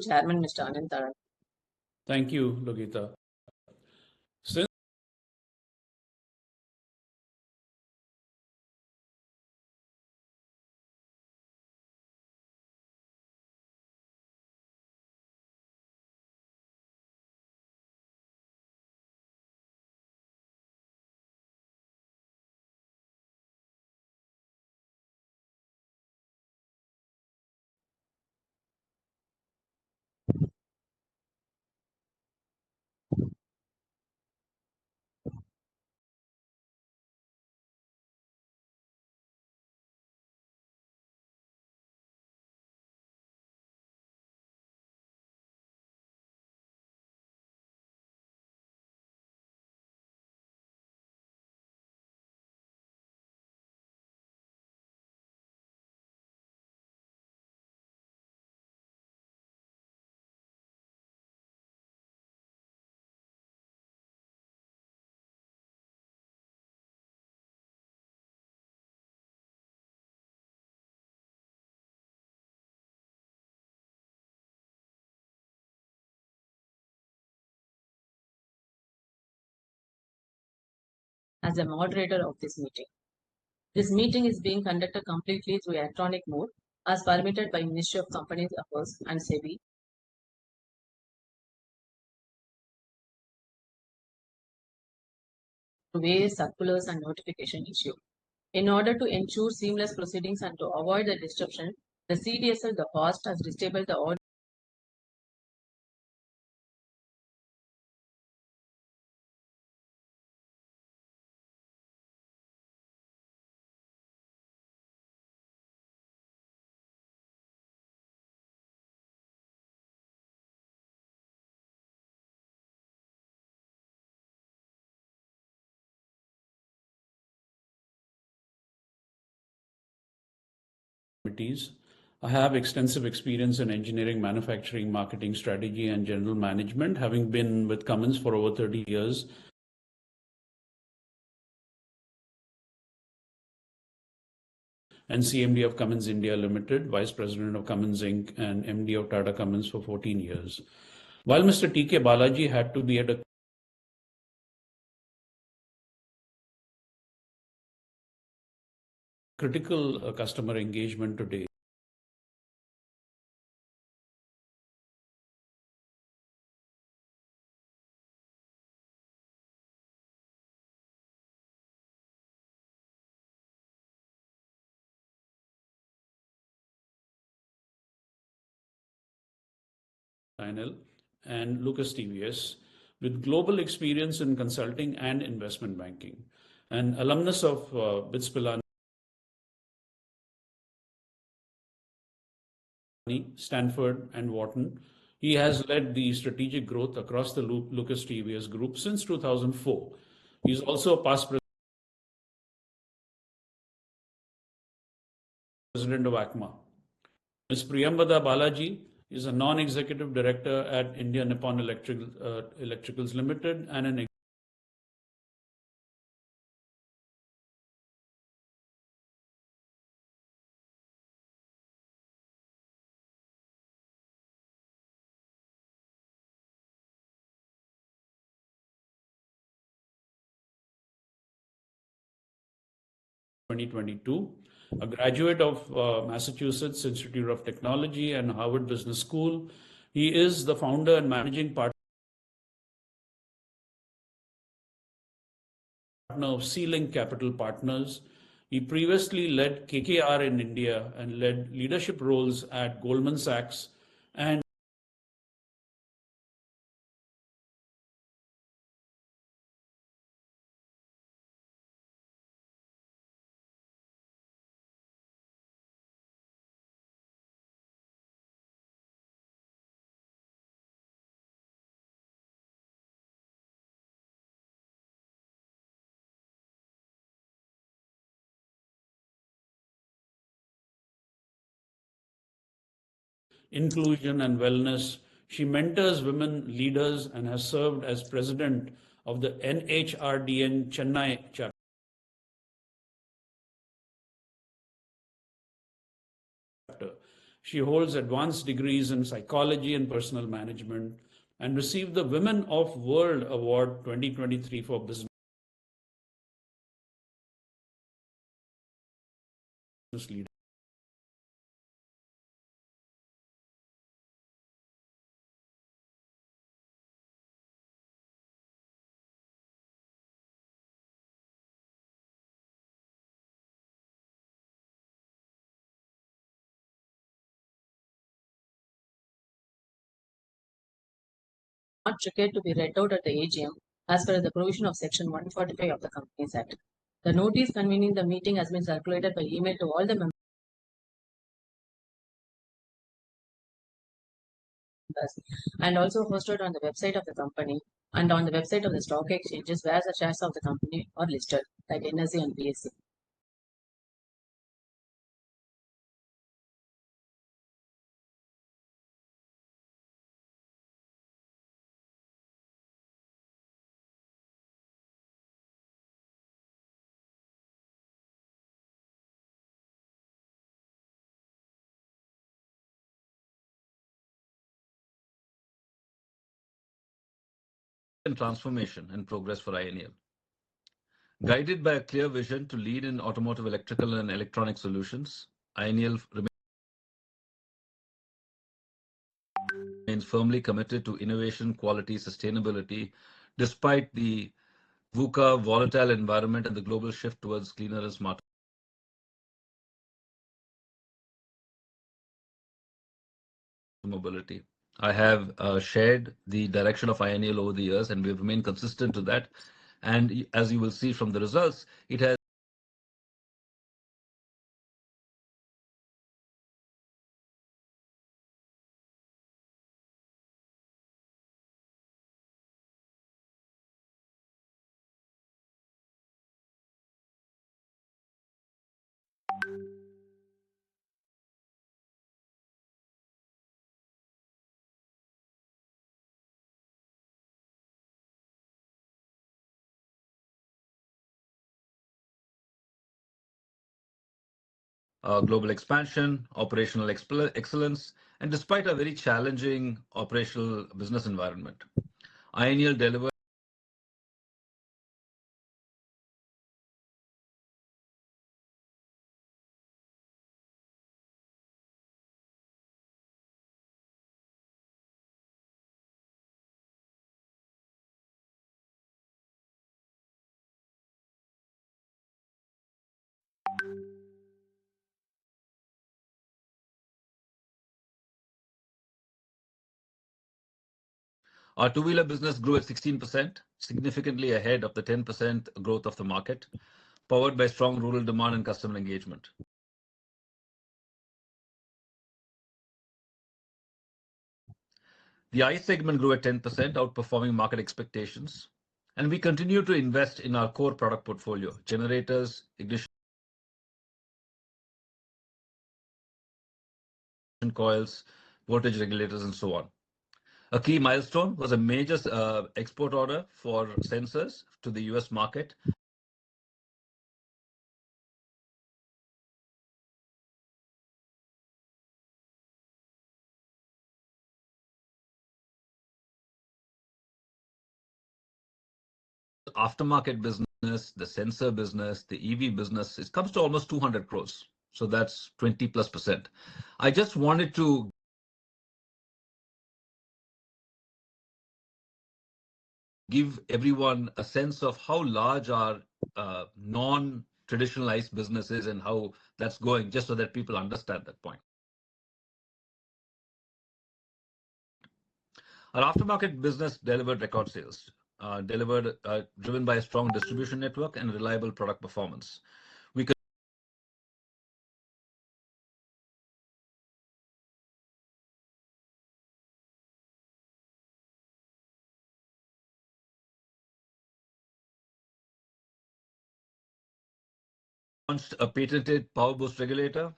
Chairman Mr. Anantaran. Thank you, Logita. Since As a moderator of this meeting. This meeting is being conducted completely through electronic mode as permitted by Ministry of Companies Affairs and SEBI. Various circulars and notification issue. In order to ensure seamless proceedings and to avoid the disruption, the CDSL, the host, has disabled the audio I have extensive experience in engineering, manufacturing, marketing, strategy, and general management, having been with Cummins for over 30 years. And CMD of Cummins India Limited, Vice President of Cummins Inc., and MD of Tata Cummins for 14 years. While Mr. T.K. Balaji had to be at a critical customer engagement today, and Lucas TVS, with global experience in consulting and investment banking. An alumnus of BITS Pilani, Stanford, and Wharton, he has led the strategic growth across the Lucas TVS group since 2004. He is also a past president of ACMA. Ms. Priyambada Balaji is a non-executive director at India Nippon Electricals Limited and an a graduate of Massachusetts Institute of Technology and Harvard Business School. He is the founder and managing partner of Sea-Link Capital Partners. He previously led KKR in India and led leadership roles at Goldman Sachs and inclusion and wellness. She mentors women leaders and has served as president of the NHRDN Chennai chapter. She holds advanced degrees in psychology and personal management and received the Women of World Award 2023 for business leadership. Not required to be read out at the AGM as per the provision of Section 145 of the Companies Act. The notice convening the meeting has been circulated by email to all the members and also hosted on the website of the company and on the website of the stock exchanges where the shares of the company are listed, like NSE and BSE. And transformation and progress for INL. Guided by a clear vision to lead in automotive electrical and electronic solutions, INL remains firmly committed to innovation, quality, sustainability, despite the VUCA volatile environment and the global shift towards cleaner and smarter mobility. I have shared the direction of INL over the years, and we've remained consistent to that. And as you will see from the results, it has global expansion, operational excellence, and despite a very challenging operational business environment, INL delivered our two-wheeler business grew at 16%, significantly ahead of the 10% growth of the market, powered by strong rural demand and customer engagement. The ICE segment grew at 10%, outperforming market expectations, and we continue to invest in our core product portfolio: generators, ignition coils, voltage regulators, and so on. A key milestone was a major export order for sensors to the US market. Aftermarket business, the sensor business, the EV business, it comes to almost 200 crores. So that's 20+%. I just wanted to give everyone a sense of how large our non-traditional ICE business is and how that's going, just so that people understand that point. Our aftermarket business delivered record sales, driven by a strong distribution network and reliable product performance. We launched a patented power boost regulator.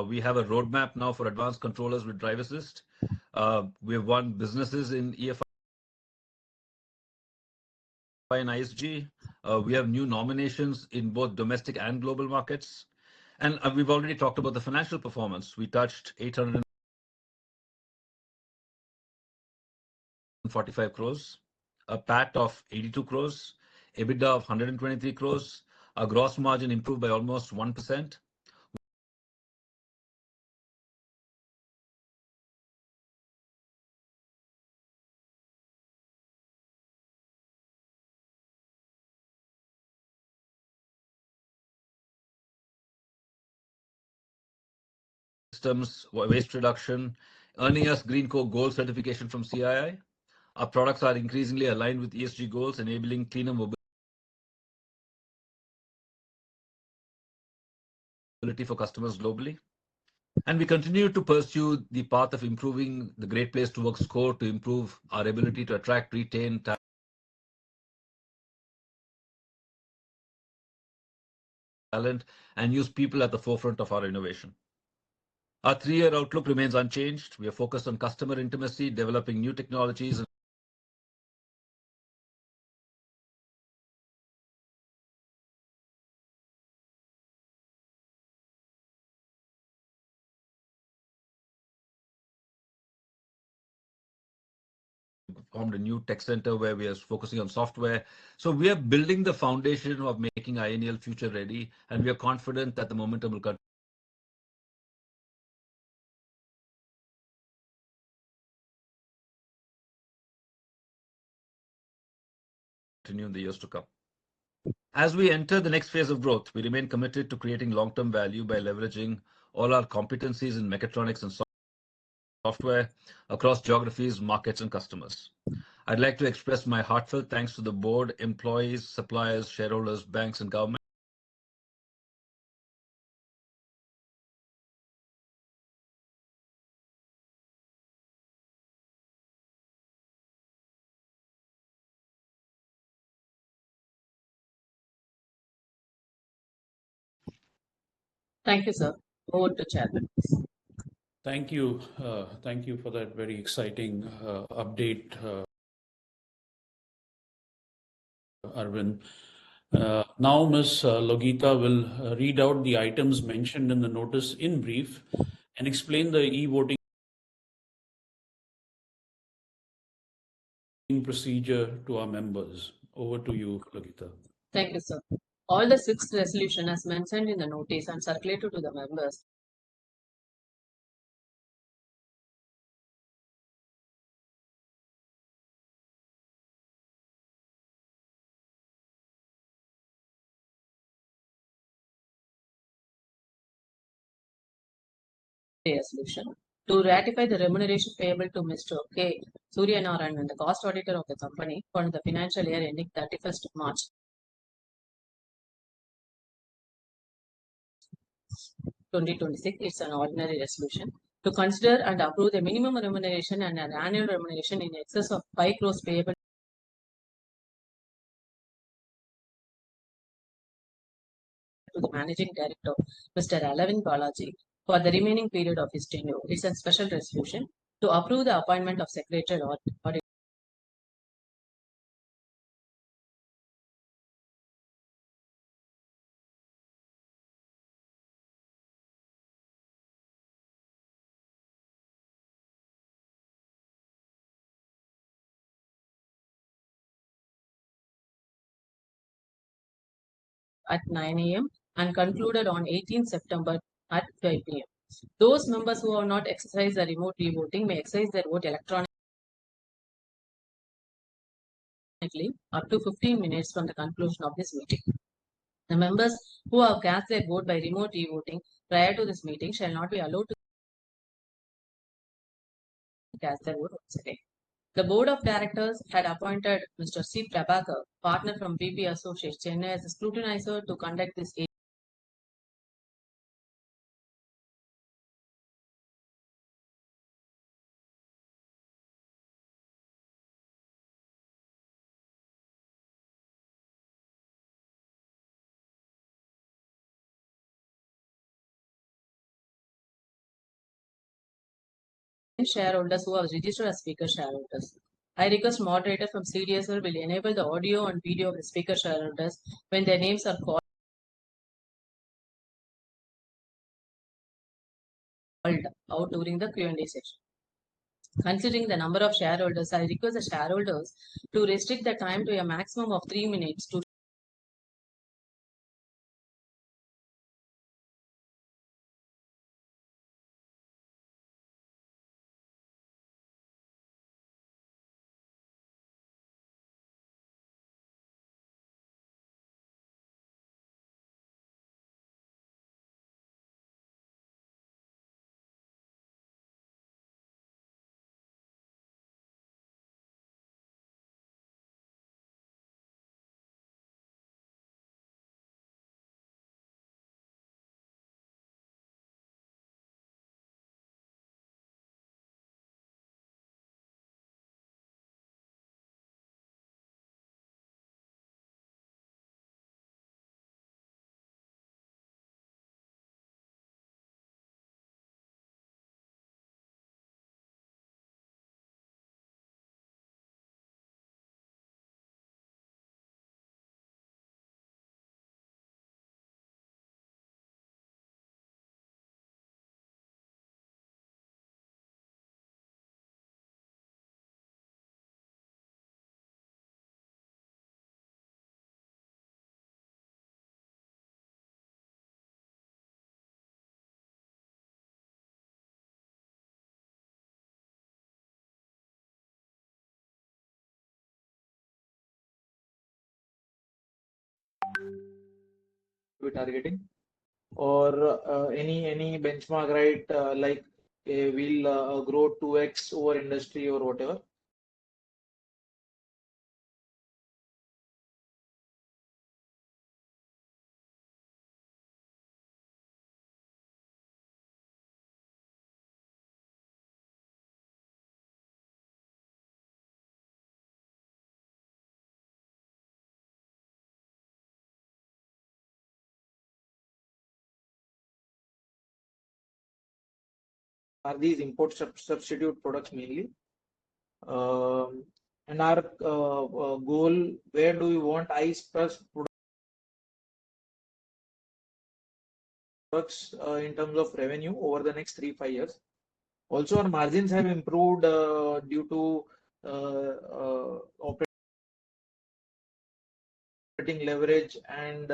We have a roadmap now for advanced controllers with drive assist. We have won businesses in EFI and ISG. We have new nominations in both domestic and global markets. And we've already talked about the financial performance. We touched 845 crores, a PAT of 82 crores, EBITDA of 123 crores. Our gross margin improved by almost 1%. Systems, waste reduction, earning us Green Co Gold certification from CII. Our products are increasingly aligned with ESG goals, enabling cleaner mobility for customers globally. And we continue to pursue the path of improving the Great Place to Work score to improve our ability to attract, retain talent, and use people at the forefront of our innovation. Our 3-year outlook remains unchanged. We are focused on customer intimacy, developing new technologies, and formed a new tech center where we are focusing on software. So we are building the foundation of making INEL future ready, and we are confident that the momentum will continue in the years to come. As we enter the next phase of growth, we remain committed to creating long-term value by leveraging all our competencies in mechatronics and software across geographies, markets, and customers. I'd like to express my heartfelt thanks to the board, employees, suppliers, shareholders, banks, and government Thank you, sir. Over to Chairman. Thank you. Thank you for that very exciting update, Arvind. Now, Ms. Logita will read out the items mentioned in the notice in brief and explain the e-voting procedure to our members. Over to you, Logita. Thank you, sir. All the 6th resolution as mentioned in the notice and circulated to the members resolution to ratify the remuneration payable to Mr. K. Suryanarayan and the cost auditor of the company for the financial year ending 31st March 2026. It's an ordinary resolution to consider and approve the minimum remuneration and an annual remuneration in excess of 5 crores payable to the managing director, Mr. Alavin Balaji, for the remaining period of his tenure. It's a special resolution to approve the appointment of secretary or auditor at 9 a.m. and concluded on 18 September at 5 p.m. Those members who have not exercised the remote e-voting may exercise their vote electronically up to 15 minutes from the conclusion of this meeting. The members who have cast their vote by remote e-voting prior to this meeting shall not be allowed to cast their vote once again. The Board of Directors had appointed Mr. C. Prabhakar, partner from BP Associates, Chennai, as a scrutinizer to conduct this shareholders who are registered as speaker shareholders. I request moderator from CDSL will enable the audio and video of the speaker shareholders when their names are called out during the Q&A session. Considering the number of shareholders, I request the shareholders to restrict the time to a maximum of 3 minutes to be targeting, or any benchmark, right? Like we'll grow 2x over industry or whatever. Are these import substitute products mainly? And our goal, where do we want ICE plus products in terms of revenue over the next 3-5 years? Also, our margins have improved due to operating leverage and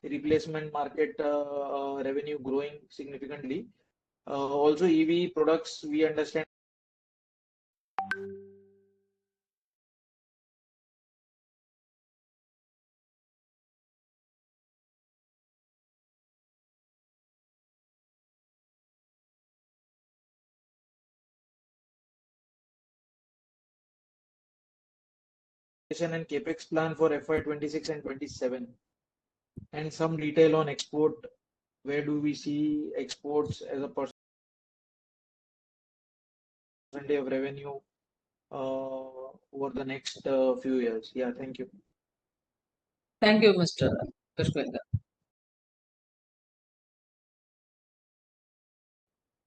replacement market revenue growing significantly. Also, EV products, we understand and capex plan for FY26 and 27, and some detail on export. Where do we see exports as a percentage of revenue over the next few years? Yeah, thank you. thank you, Mr. Pushpendra.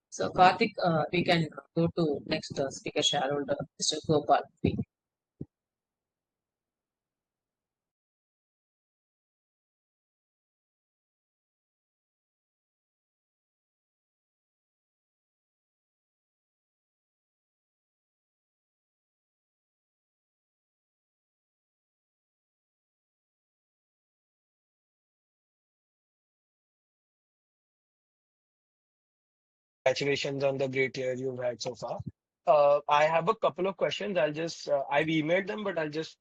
So, Karthik, we can go to next speaker shareholder, Mr. Gopal. Congratulations on the great year you've had so far. I have a couple of questions. I've emailed them, but I'll just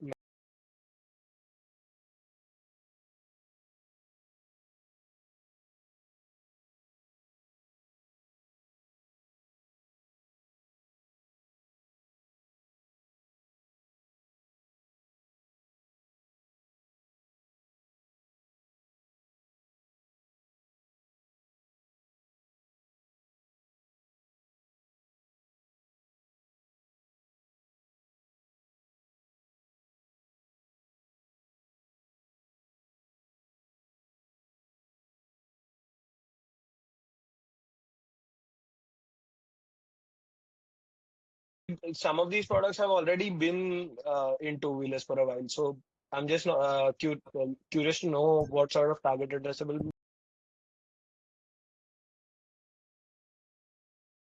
some of these products have already been in two-wheelers for a while. So I'm just curious to know what sort of target addressable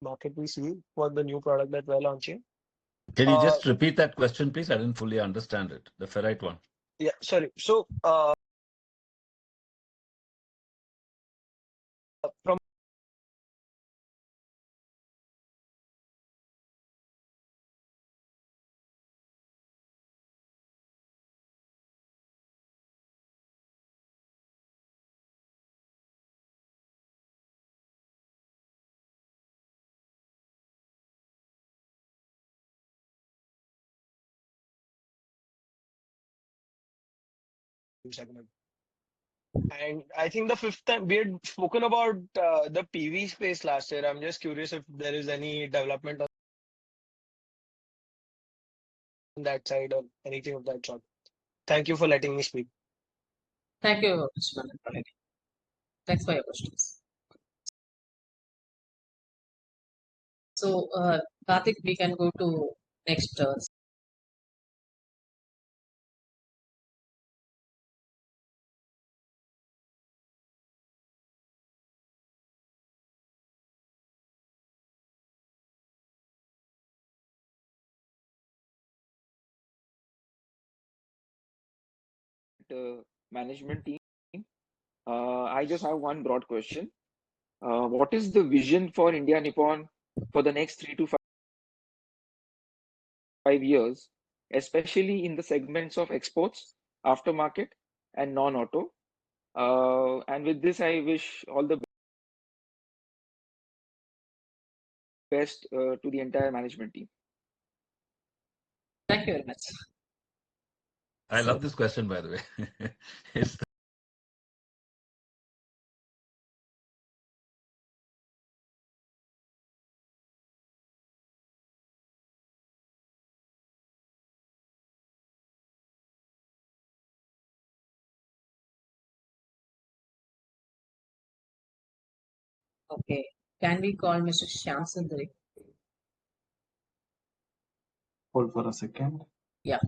market we see for the new product that we're launching? Can you just repeat that question, please? I didn't fully understand it. The ferrite one. Yeah, sorry. So, from segment. And I think the fifth time we had spoken about the PV space last year. I'm just curious if there is any development on that side or anything of that sort. Thank you for letting me speak. Thank you, Mr. Manan, for letting. Thanks for your questions. So, Karthik, we can go to next. Management team. I just have one broad question. What is the vision for India Nippon for the next 3 to 5 years, especially in the segments of exports, aftermarket, and non-auto? And with this, I wish all the best to the entire management team. Thank you very much. I love this question, by the way. It's Okay. Can we call Mr. Shyam Sundari? Hold for a second. Yeah.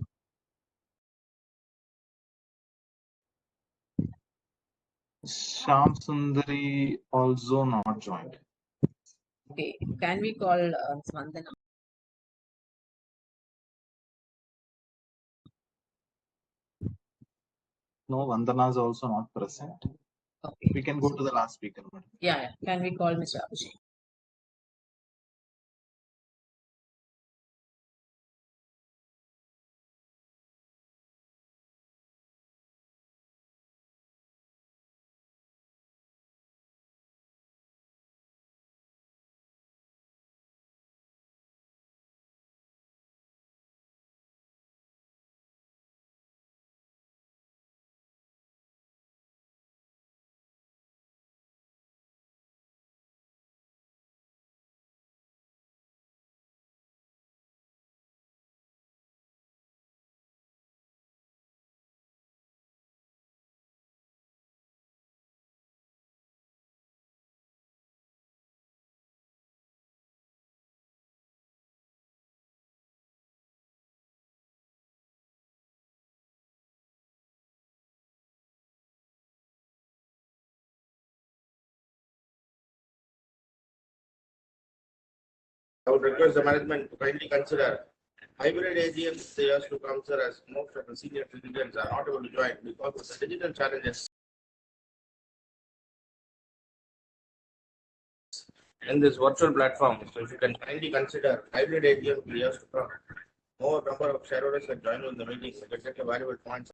Shyam Sundari also not joined. Okay. Can we call Vandana? No, Vandana is also not present. Okay. We can go to the last speaker. Madam. Yeah. Can we call Mr. Abhishek? I would request the management to kindly consider hybrid AGMs years to come, sir, as most of the senior citizens are not able to join because of the digital challenges in this virtual platform. So if you can kindly consider hybrid AGM years to come, more number of shareholders can join in the meeting, we can get a valuable points,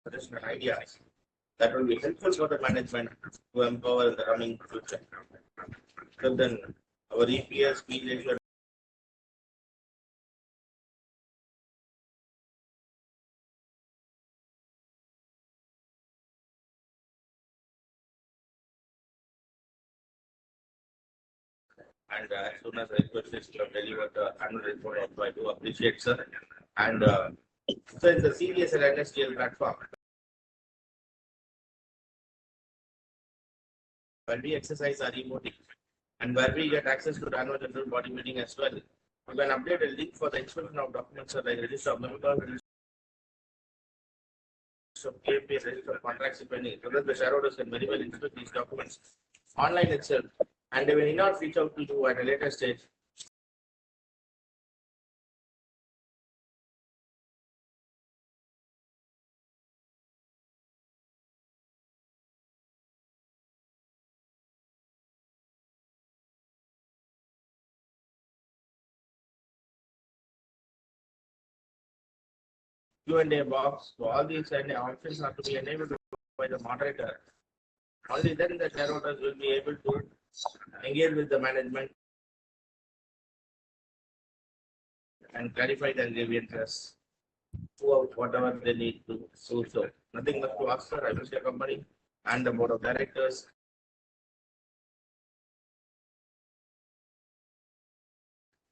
suggestions and ideas that will be helpful for the management to empower in the coming future. So then our EPS, P ratio, and as soon as I request this to deliver the annual report, also I do appreciate, sir. And so in the CVS and NSTL platform, when we exercise our e-voting and where we get access to the annual general body meeting as well, we can update a link for the inspection of documents like register of members, register of KP and register of contracts, if any, so that the shareholders can very well inspect these documents online itself, and they will need not reach out to you at a later stage. Q&A box, so all these options are to be enabled by the moderator. Only then the shareholders will be able to engage with the management and clarify their grievances, whatever they need to do. So nothing much to ask, sir. I wish the company and the board of directors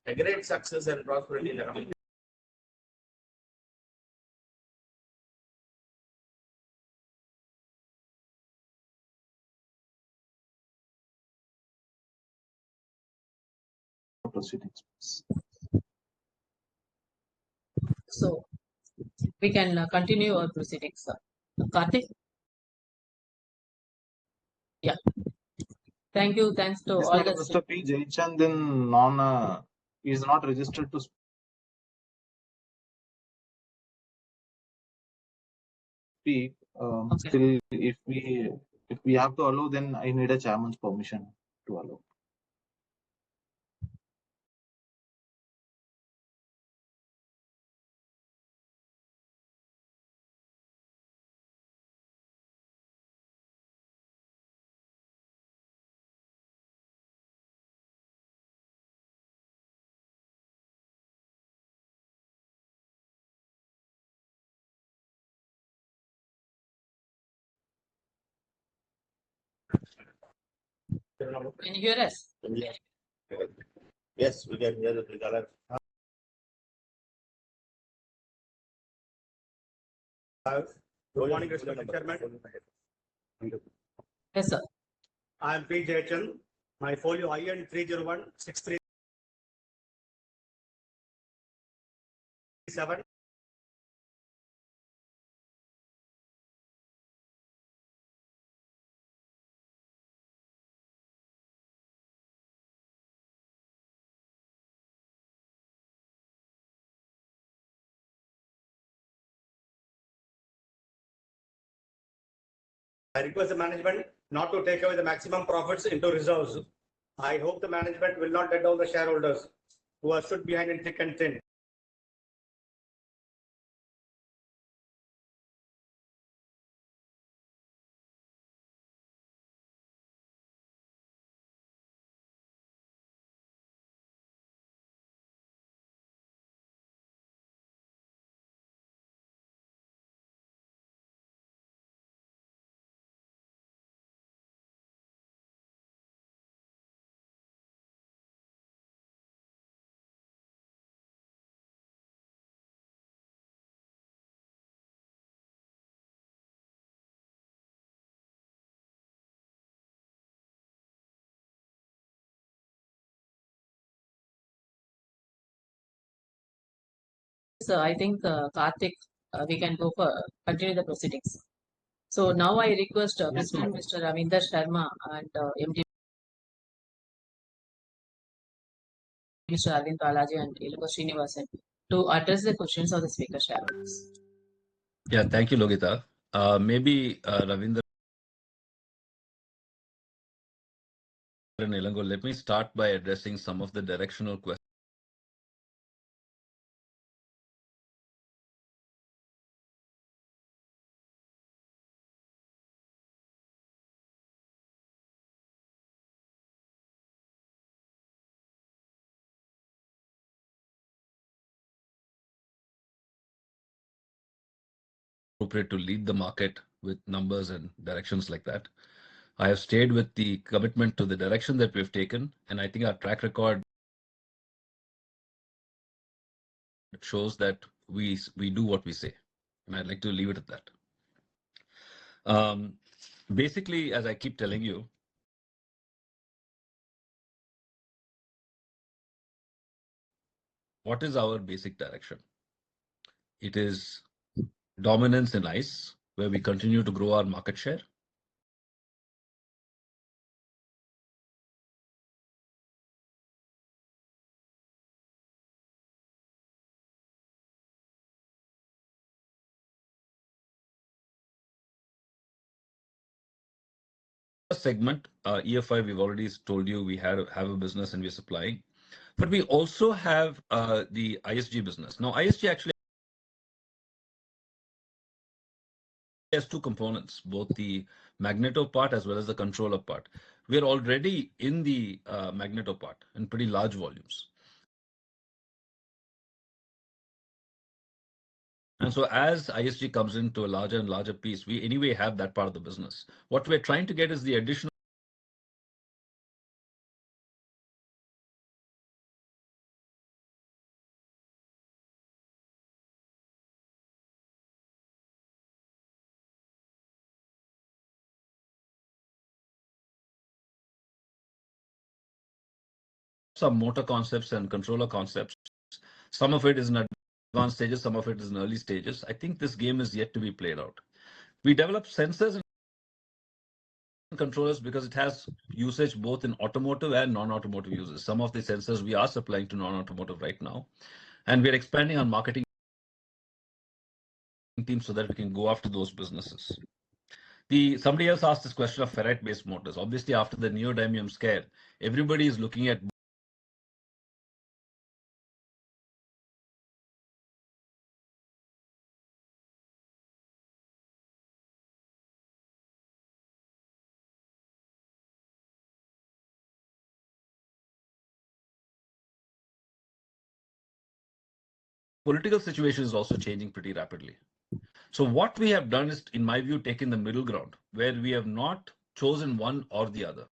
a great success and prosperity in the company. Proceedings. So we can continue our proceedings, sir. Karthik? Yeah. Thank you. Thanks to Yes, all madam, the. Mr. P. Jayachandran is not registered to speak. Okay. Still, if we have to allow, then I need a chairman's permission to allow. Can you hear us? Yes, we can hear the color. Good morning, Mr. Chairman. Yes, sir. I am P. Jayachandran. My folio IN 301-637. I request the management not to take away the maximum profits into reserves. I hope the management will not let down the shareholders who are stood behind in thick and thin. So I think Karthik, we can go for continue the proceedings. So now I request Yes, President ma'am. Mr. Ravinder Sharma and MD Mr. Arvind Balaji and Iluka Srinivasan to address the questions of the speaker shareholders. Yeah, thank you, Logita. Maybe Ravindra and Elango, let me start by addressing some of the directional questions appropriate to lead the market with numbers and directions like that. I have stayed with the commitment to the direction that we've taken, and I think our track record shows that we do what we say, and I'd like to leave it at that. Basically, as I keep telling you, what is our basic direction? It is dominance in ICE where we continue to grow our market share. Segment, EFI, we've already told you we have a business and we're supplying. But we also have the ISG business. Now, ISG actually has two components, both the magneto part as well as the controller part. We're already in the magneto part in pretty large volumes. And so as ISG comes into a larger and larger piece, we anyway have that part of the business. What we're trying to get is the additional some motor concepts and controller concepts. Some of it is in advanced stages, some of it is in early stages. I think this game is yet to be played out. We develop sensors and controllers because it has usage both in automotive and non-automotive uses. Some of the sensors we are supplying to non-automotive right now, and we're expanding our marketing team so that we can go after those businesses. Somebody else asked this question of ferrite-based motors. Obviously, after the neodymium scare, everybody is looking at political situation is also changing pretty rapidly. So what we have done is, in my view, taken the middle ground, where we have not chosen one or the other.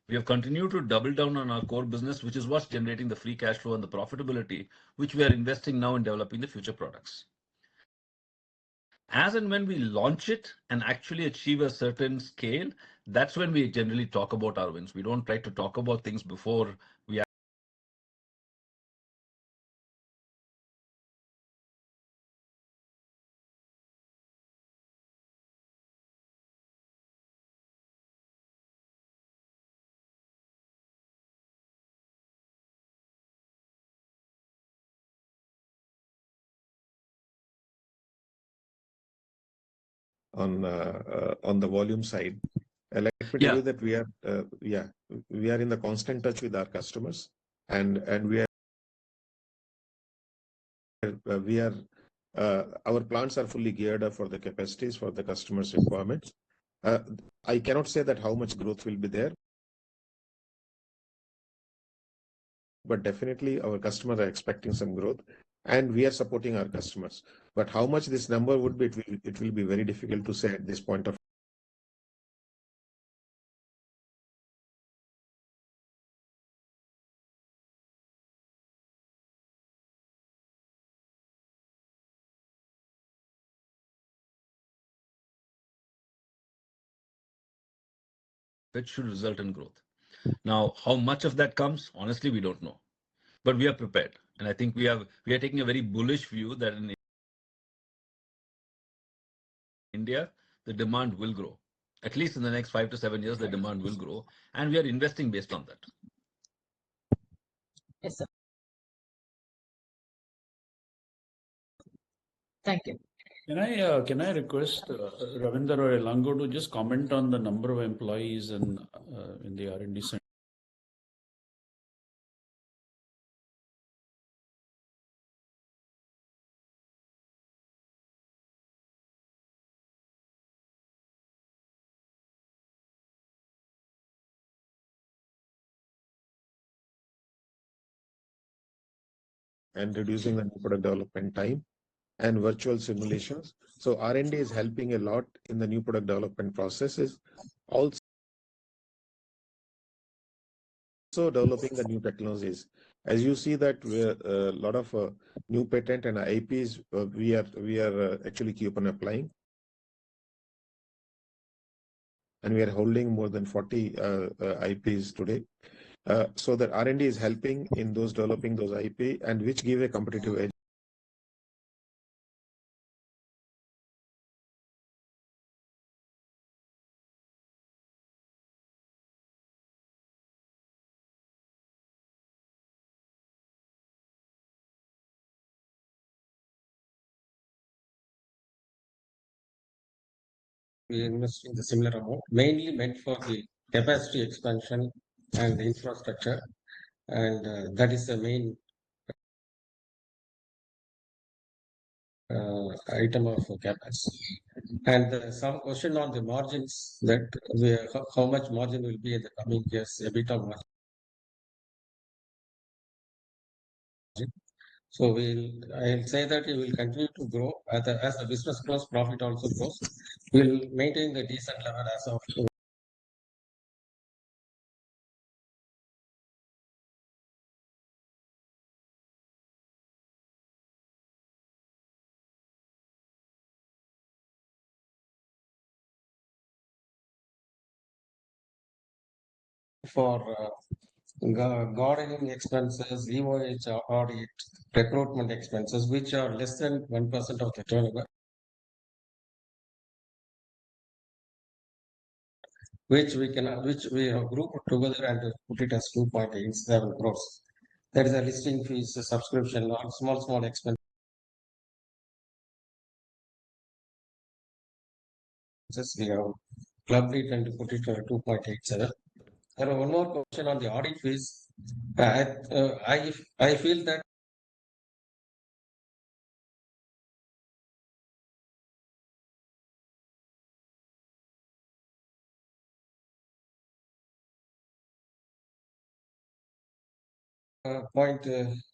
We have continued to double down on our core business, which is what's generating the free cash flow and the profitability, which we are investing now in developing the future products. As and when we launch it and actually achieve a certain scale, that's when we generally talk about our wins. We don't try to talk about things before we on the volume side. Let me tell you that we are in the constant touch with our customers, and our plants are fully geared up for the capacities for the customers' requirements. I cannot say that how much growth will be there, but definitely our customers are expecting some growth, and we are supporting our customers. But how much this number would be, it will be very difficult to say at this point of. That should result in growth. Now, how much of that comes, honestly, we don't know, but we are prepared, and I think we are taking a very bullish view that in India the demand will grow. At least in the next 5 to 7 years, the demand will grow, and we are investing based on that. Yes, sir. Thank you. Can I request Ravinder or Elango to just comment on the number of employees in the R&D center? And reducing the new product development time and virtual simulations. So R&D is helping a lot in the new product development processes. Also developing the new technologies. As you see that a lot of new patent and IPs we are actually keep on applying. And we are holding more than 40 IPs today. So that R&D is helping in those developing those IP and which give a competitive edge we investing the similar amount, mainly meant for the capacity expansion and the infrastructure, and that is the main item of CapEx. And some question on the margins, that how much margin will be in the coming years, EBITDA margin. So I'll say that it will continue to grow as the business grows, profit also grows. We'll maintain the decent level as of for gardening expenses, EOH audit, recruitment expenses, which are less than 1% of the turnover, which we have grouped together and put it as 2.87 crores. There is a listing fees, a subscription, small expenses. We have clubbed it and put it at 2.87. There one more question on the audit fees. I feel that point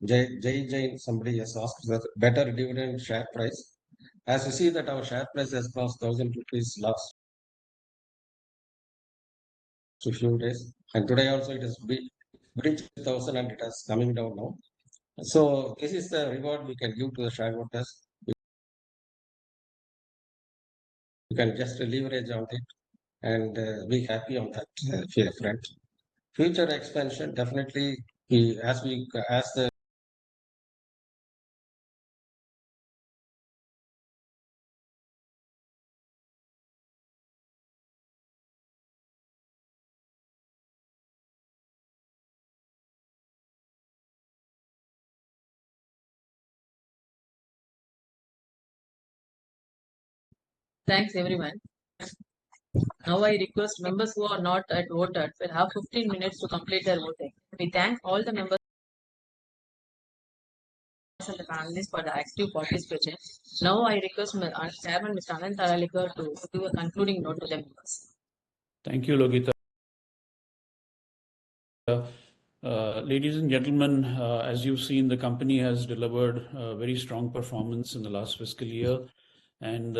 Jai Jain, somebody has asked that better dividend share price. As you see that our share price has crossed 1,000 rupees last few days, and today also it has breached 1,000 and it has coming down now. So this is the reward we can give to the shareholders. You can just leverage on it and be happy on that front. Future expansion, definitely, as the Thanks everyone. Now I request members who are not at voted will have 15 minutes to complete their voting. We thank all the members and the panelists for the active participation. Now I request Chairman Mr. Anand Taralikar to do a concluding note to the members. Thank you, Logita. Ladies and gentlemen, as you've seen, the company has delivered very strong performance in the last fiscal year, and